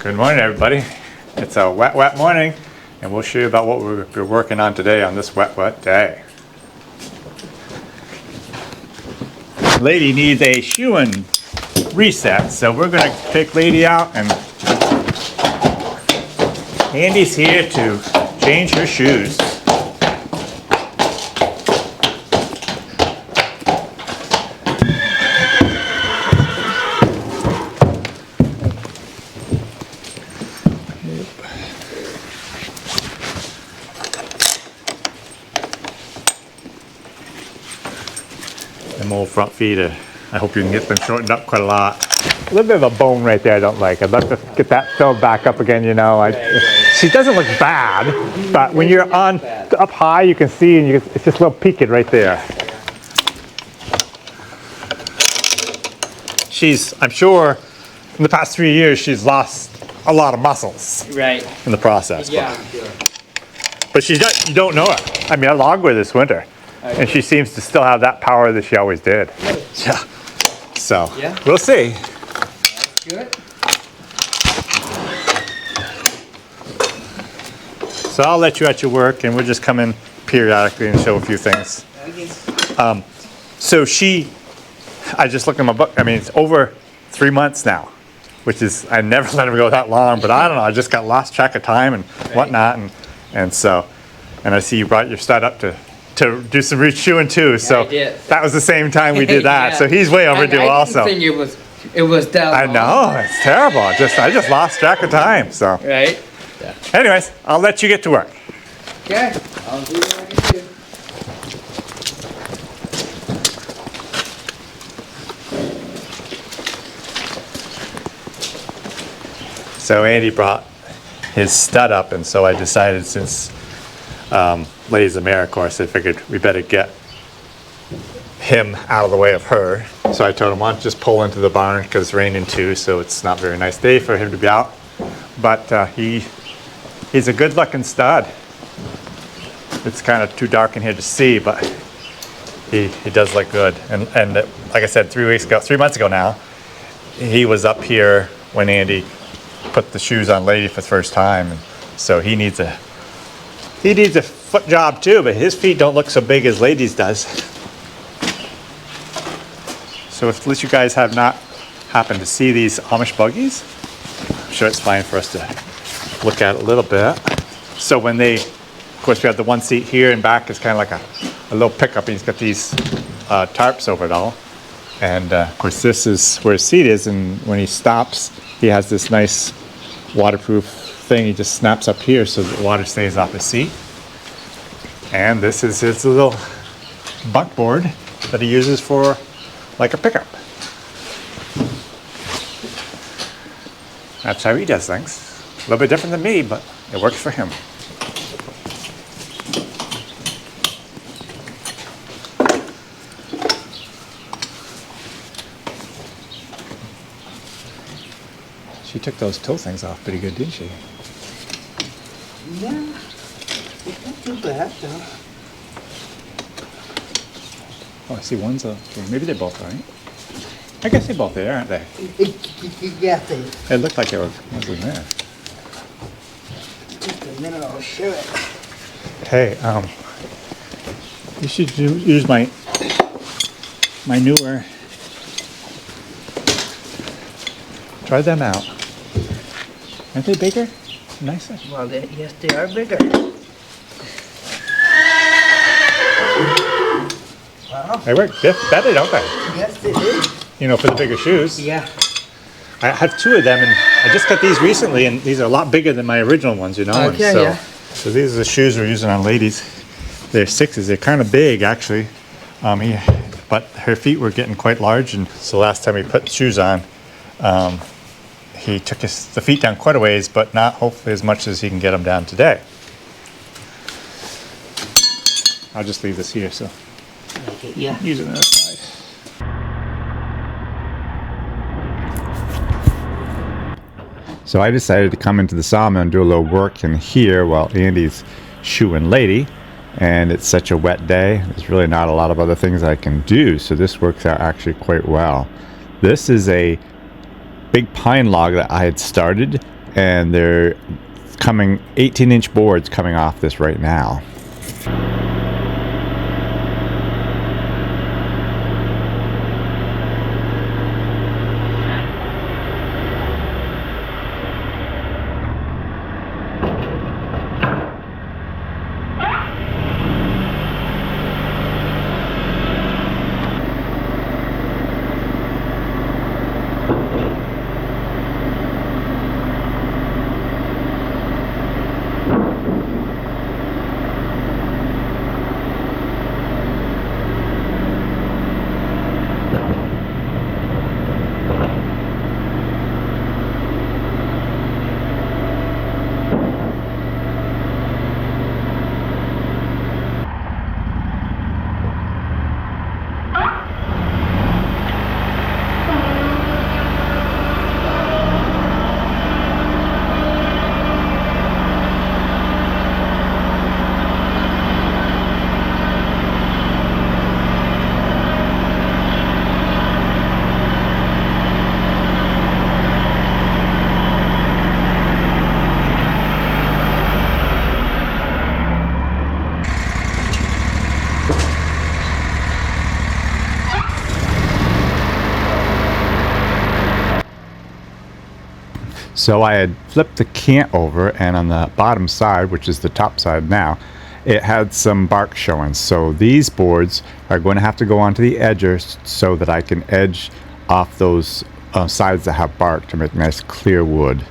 Good morning, everybody. It's a wet morning, and we'll show you about what we're working on today on this wet day. Lady needs a shoeing reset, so we're going to take Lady out, and Andy's here to change her shoes. Them old front feet, I hope you can get them shortened up quite a lot. A little bit of a bone right there I don't like. I'd love to get that filled back up again, you know. She doesn't look bad, but when you're on up high, you can see, and it's just a little peaked right there. I'm sure, in the past 3 years, she's lost a lot of muscles. Right. In the process. Yeah, sure. But you don't know her. I mean, I logged with her this winter. And she seems to still have that power that she always did. Yeah. So, yeah. We'll see. That's good. So I'll let you at your work, and we'll just come in periodically and show a few things. Okay. So I just looked in my book. I mean, it's over 3 months now, which is, I never let her go that long, but I don't know. I just got lost track of time and whatnot. And I see you brought your stud up to do some shoeing too, so that was the same time we did that. Yeah. So he's way overdue also. I didn't think it was that I know, it's terrible. I just lost track of time. So right. Yeah. Anyways, I'll let you get to work. Okay, I'll do what I can do. So Andy brought his stud up, and so I decided, since Lady's a mare, of course, I figured we better get him out of the way of her. So I told him, why don't you just pull into the barn, because it's raining too, so it's not a very nice day for him to be out. But he's a good looking stud. It's kind of too dark in here to see, but he does look good. And like I said, 3 months ago now, he was up here when Andy put the shoes on Lady for the first time. And so he needs a foot job too, but his feet don't look so big as Lady's does. So if at least you guys have not happened to see these Amish buggies, I'm sure it's fine for us to look at a little bit. So of course we have the one seat here, and back is kind of like a little pickup, and he's got these tarps over it all. And of course this is where his seat is, and when he stops, he has this nice waterproof thing. He just snaps up here so that the water stays off his seat. And this is his little buckboard that he uses for like a pickup. That's how he does things. A little bit different than me, but it works for him. She took those toe things off pretty good, didn't she? Yeah. It's not too bad, though. Oh, I see one's maybe they both are, right? I guess they both are, aren't they? Yeah, It looked like they were in there. Just a minute, I'll show it. Hey, you should use my newer. Try them out. Aren't they bigger? Nicer? Well, yes, they are bigger. Wow. They work better, don't they? Yes, they do. You know, for the bigger shoes. Yeah. I have 2 of them, and I just got these recently, and these are a lot bigger than my original ones, you know. Okay, and yeah. So these are the shoes we're using on Ladies. They're 6s. They're kind of big, actually. But her feet were getting quite large, and so last time we put shoes on, he took the feet down quite a ways, but not hopefully as much as he can get them down today. I'll just leave this here, so Okay, yeah. use it on the side. So I decided to come into the sawmill and do a little work in here while Andy's shoeing Lady. And it's such a wet day, there's really not a lot of other things I can do, so this works out actually quite well. This is a big pine log that I had started and they're coming 18-inch boards coming off this right now. So I had flipped the cant over, and on the bottom side, which is the top side now, it had some bark showing. So these boards are going to have to go onto the edges so that I can edge off those sides that have bark to make nice clear wood.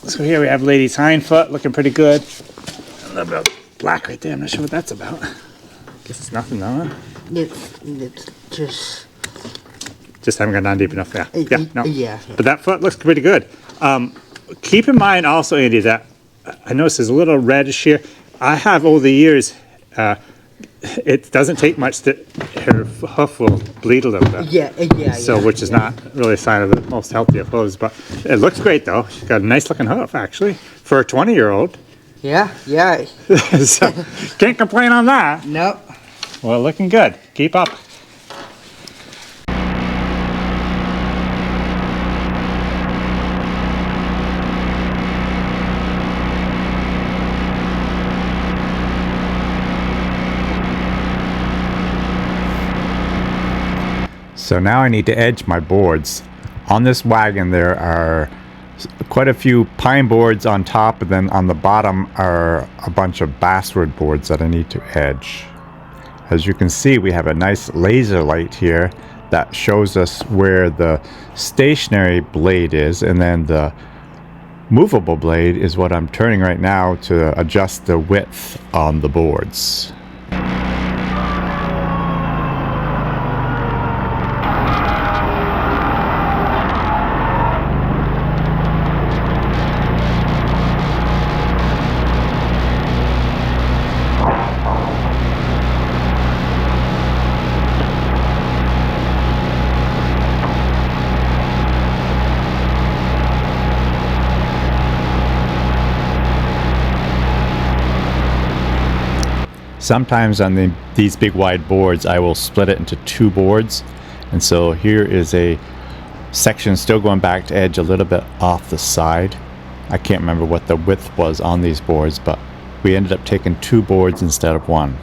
So here we have lady's hind foot, looking pretty good. A little bit of black right there, I'm not sure what that's about. Guess it's nothing though, huh? It's Just haven't gone down deep enough, yeah. Yeah, no. yeah. But that foot looks pretty good. Keep in mind also, Andy, that I noticed there's a little reddish here. I have over the years, it doesn't take much to, her hoof will bleed a little bit. Yeah. So, which is not really a sign of the most healthy of hooves, but it looks great though. She's got a nice looking hoof actually, for a 20-year-old. Yeah. So, can't complain on that. No. Well, looking good. Keep up. So now I need to edge my boards. On this wagon there are quite a few pine boards on top, and then on the bottom are a bunch of basswood boards that I need to edge. As you can see, we have a nice laser light here that shows us where the stationary blade is, and then the movable blade is what I'm turning right now to adjust the width on the boards. sometimes on these big wide boards, I will split it into 2 boards. And so here is a section still going back to edge a little bit off the side. I can't remember what the width was on these boards, but we ended up taking 2 boards instead of 1.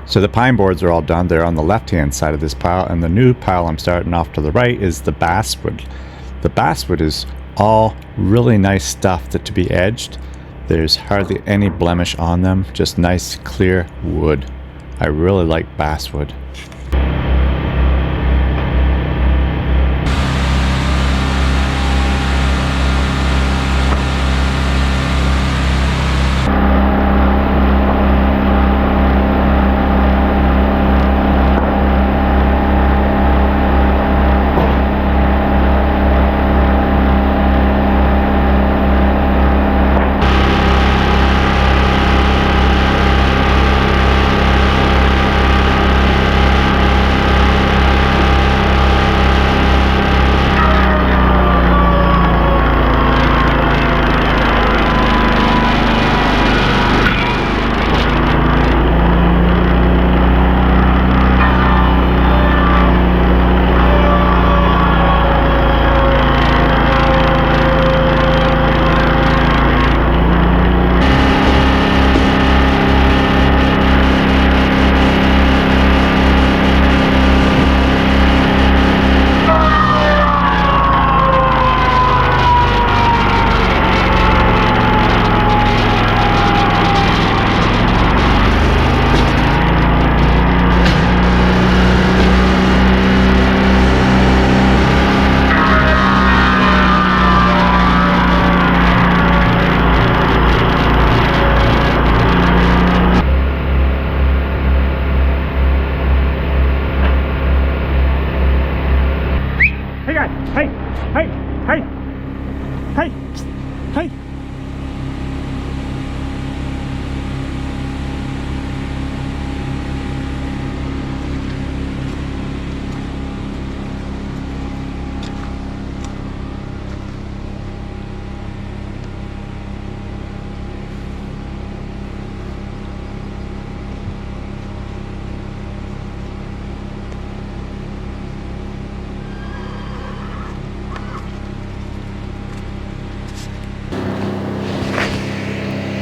So the pine boards are all done. They're on the left-hand side of this pile, and the new pile I'm starting off to the right is the basswood. The basswood is all really nice stuff to be edged. There's hardly any blemish on them, just nice clear wood. I really like basswood. Hey! Hey! Hey!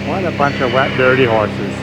What a bunch of wet, dirty horses.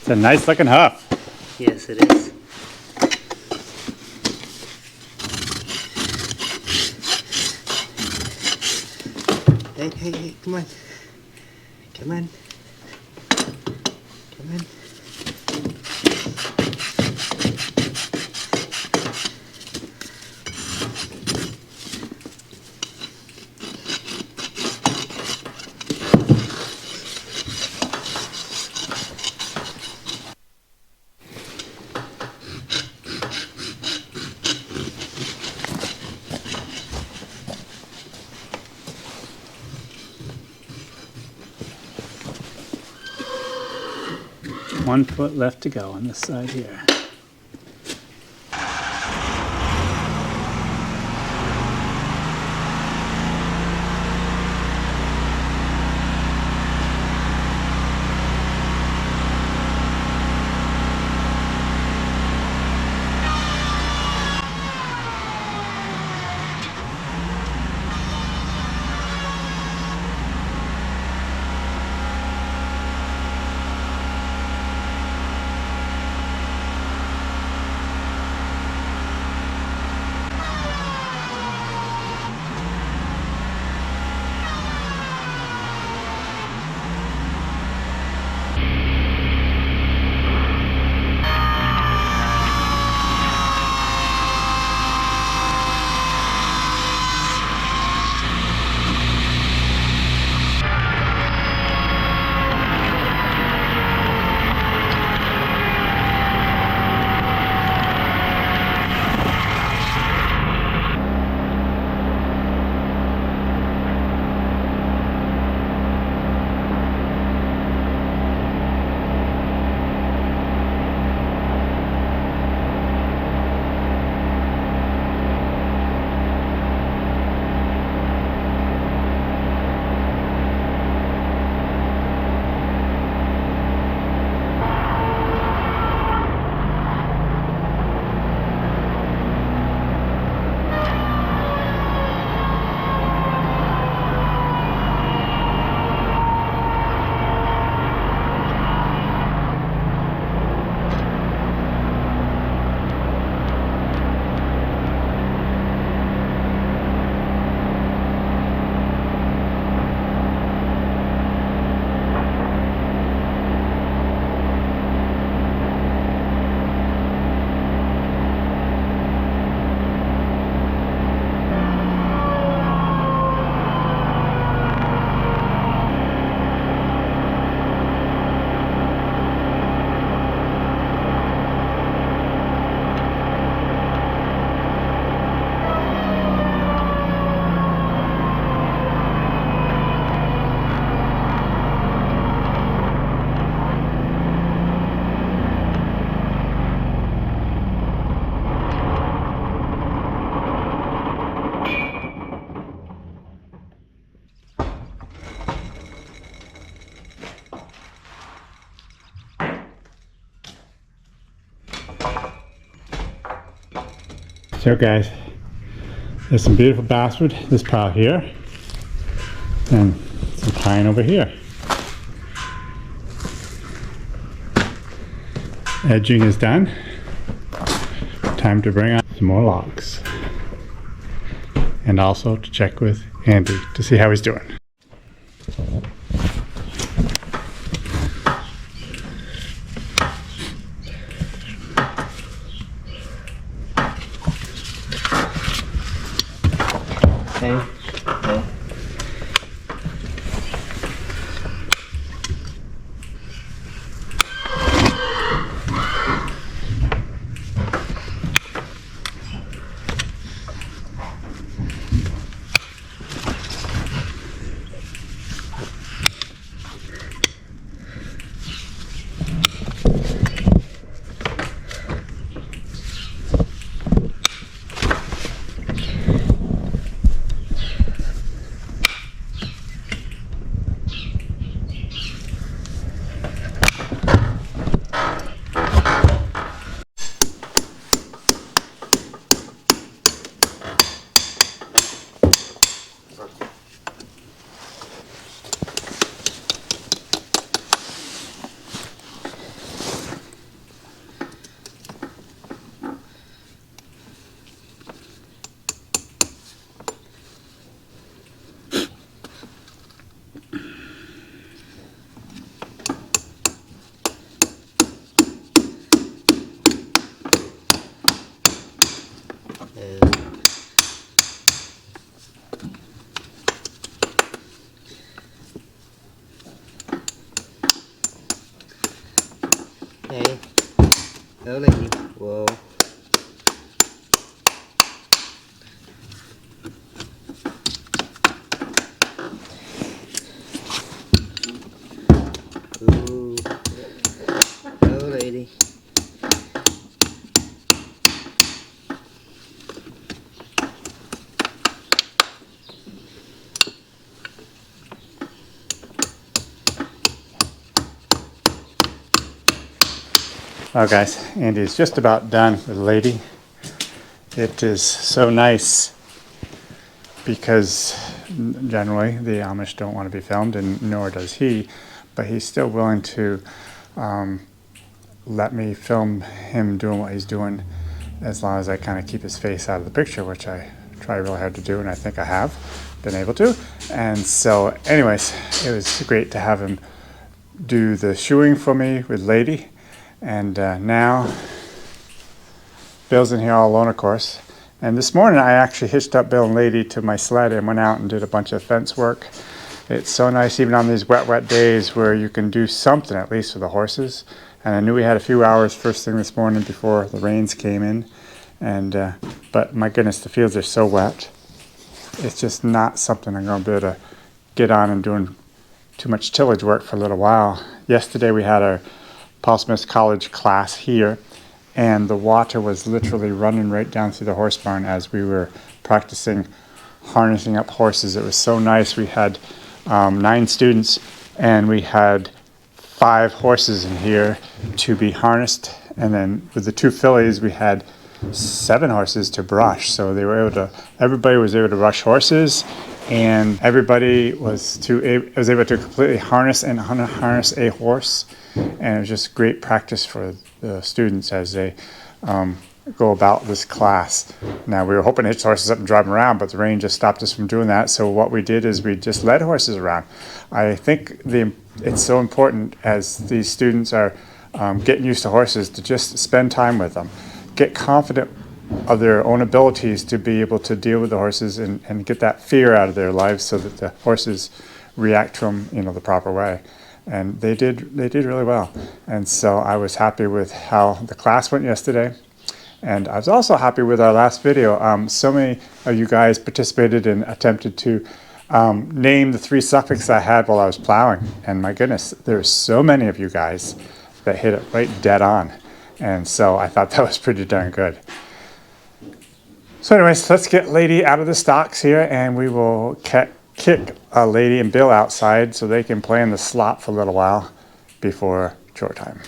It's a nice looking hoof. Yes, it is. Hey, hey, hey, come on. Come on. Come on. One foot left to go on this side here. So guys, there's some beautiful basswood, this pile here, and some pine over here. Edging is done. Time to bring on some more logs. And also to check with Andy to see how he's doing. Hey. Hey. Hey. Earl lady. Whoa. Ooh. Earl lady. Well guys, Andy's just about done with Lady. It is so nice because generally the Amish don't want to be filmed, and nor does he, but he's still willing to let me film him doing what he's doing as long as I kind of keep his face out of the picture, which I try really hard to do, and I think I have been able to. And so anyways, it was great to have him do the shoeing for me with Lady. And now Bill's in here all alone, of course. And this morning I actually hitched up Bill and Lady to my sled and went out and did a bunch of fence work. It's so nice even on these wet days where you can do something at least for the horses. And I knew we had a few hours first thing this morning before the rains came in. And but my goodness, the fields are so wet. It's just not something I'm going to be able to get on and doing too much tillage work for a little while. Yesterday we had our Paul Smith College class here, and the water was literally running right down through the horse barn as we were practicing harnessing up horses. It was so nice. We had 9 students, and we had 5 horses in here to be harnessed, and then with the 2 fillies we had 7 horses to brush. So they were able to, everybody was able to rush horses, and everybody was able to completely harness and unharness a horse. And it was just great practice for the students as they go about this class. Now we were hoping to hitch horses up and drive them around, but the rain just stopped us from doing that. So what we did is we just led horses around. I think it's so important as these students are getting used to horses to just spend time with them, get confident of their own abilities to be able to deal with the horses and get that fear out of their lives so that the horses react to them, the proper way. And they did really well. And so I was happy with how the class went yesterday. And I was also happy with our last video. So many of you guys participated and attempted to name the 3 Suffolks I had while I was plowing. And my goodness, there's so many of you guys that hit it right dead on. And so I thought that was pretty darn good. So anyways, let's get Lady out of the stocks here, and we will kick Lady and Bill outside so they can play in the slop for a little while before chore time.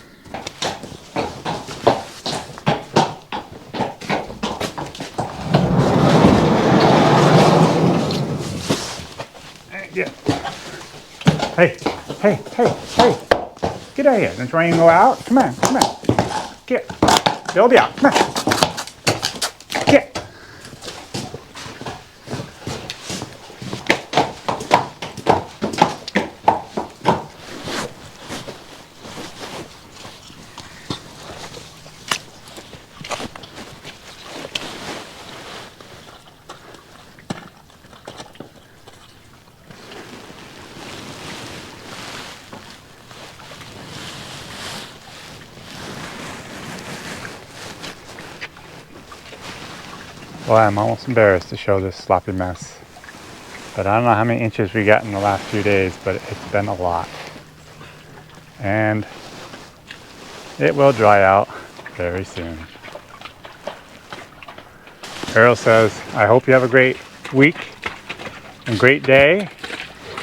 Yeah. Hey, get out of here. Don't you want to go out? Come on. Get. Sylvia, come on. Get. Boy, I'm almost embarrassed to show this sloppy mess. But I don't know how many inches we got in the last few days, but it's been a lot. And it will dry out very soon. Earl says, I hope you have a great week and great day,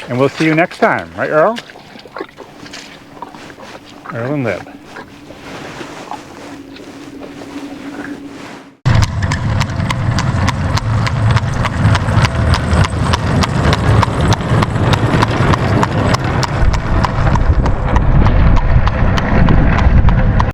and we'll see you next time. Right, Earl? Earl and Lib.